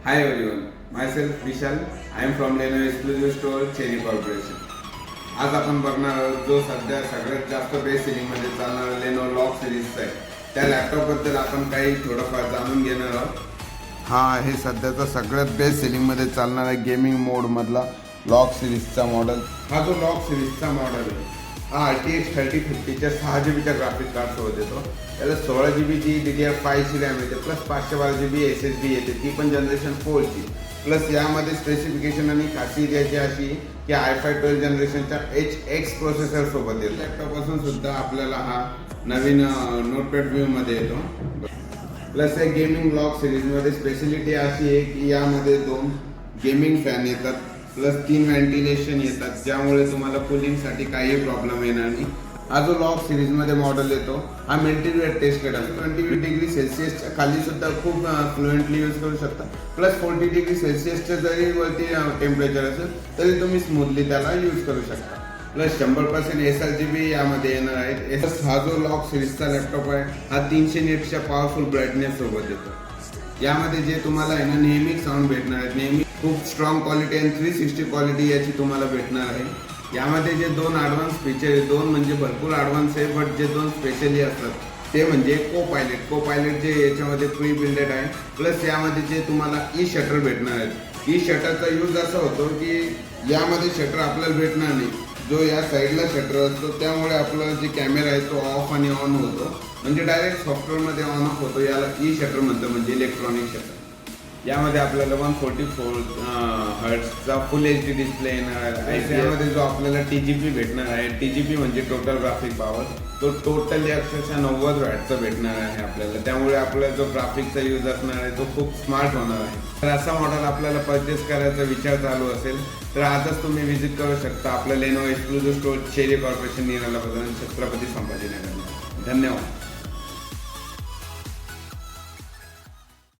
Hi everyone, myself Vishal. I am from Lenovo Exclusive Store, Cherry Corporation. आज आपण बघणार आहोत जो सध्या सगळ्यात जास्त बेस्ट सेलिंगमध्ये चालणारा Lenovo लॉक सिरीजचा आहे. त्या लॅपटॉपबद्दल आपण काही थोडंफार जाणून घेणार आहोत. हा आहे सध्याचा सगळ्यात बेस्ट सेलिंगमध्ये चालणारा गेमिंग मोडमधला लॉक सिरीजचा मॉडेल. हा जो लॉक सिरीजचा मॉडेल आहे हा RTX 3050च्या 6 GB ग्राफिक कार्डसोबत येतो. त्याला 16 GB ची DDR5 रॅम येते प्लस 512 GB SSD येते, ती पण जनरेशन 4ची. प्लस यामध्ये स्पेसिफिकेशन आणि खासियत याची अशी की i5 12 जनरेशनच्या HX प्रोसेसर सोबत येतो. लॅपटॉपपासून सुद्धा आपल्याला हा नवीन नोटपॅड व्ह्यूमध्ये येतो. प्लस या गेमिंग लॉक सिरीजमध्ये स्पेशलिटी अशी आहे की यामध्ये 2 गेमिंग फॅन येतात प्लस 3 व्हेंटिलेशन येतात, ज्यामुळे तुम्हाला कूलिंगसाठी काही प्रॉब्लेम येणार नाही. हा जो लॉक सिरीजमध्ये मॉडेल येतो हा मिल्टीवेट टेस्टेड असतो. 20 डिग्री सेल्सिअसच्या खाली सुद्धा खूप फ्लुएंटली यूज करू शकता. प्लस 40 डिग्री सेल्सिअसच्या जरी वरती टेम्परेचर असेल तरी तुम्ही स्मूथली त्याला यूज करू शकता. प्लस 100% sRGB यामध्ये येणार आहे. हा जो लॉक सिरीजचा लॅपटॉप आहे हा 300 निट्सच्या पॉवरफुल ब्राईटनेस सोबत येतो. यामध्ये जे तुम्हाला आहे ना नेहमी साऊंड भेटणार आहे, नेहमी खूप स्ट्रॉंग क्वालिटी आणि 360 क्वालिटी याची तुम्हाला भेटणार आहे. यामध्ये जे 2 ॲडव्हान्स फीचर आहे, 2 म्हणजे भरपूर ॲडव्हान्स आहे, बट जे 2 स्पेशली असतात ते म्हणजे को पायलट जे याच्यामध्ये प्री बिल्डेड आहे. प्लस यामध्ये जे तुम्हाला शटर भेटणार आहेत. शटरचा यूज असा होतो की यामध्ये शटर आपल्याला भेटणार नाही, जो या साईडला शटर असतो, त्यामुळे आपला जे कॅमेरा आहे तो ऑफ आणि ऑन होतो, म्हणजे डायरेक्ट सॉफ्टवेअरमध्ये ऑन ऑफ होतो. याला शटर म्हणतं, म्हणजे इलेक्ट्रॉनिक शटर. यामध्ये आपल्याला 144 हर्ट्जचा फुल HD डिस्प्ले येणार आहे. यामध्ये जो आपल्याला TGP भेटणार आहे, TGP म्हणजे टोटल ग्राफिक पॉवर, तो टोटली अक्षरशः 90 वॅटचा भेटणार आहे आपल्याला. त्यामुळे आपला जो ग्राफिकचा यूज असणार आहे तो खूप स्मार्ट होणार आहे. तर असा मॉडेल आपल्याला परचेस करायचा विचार चालू असेल तर आजच तुम्ही व्हिजिट करू शकता आपलं Lenovo exclusive store, Cherry Corporation, Nirala Bajaj, Chhatrapati Sambhajinagar. धन्यवाद.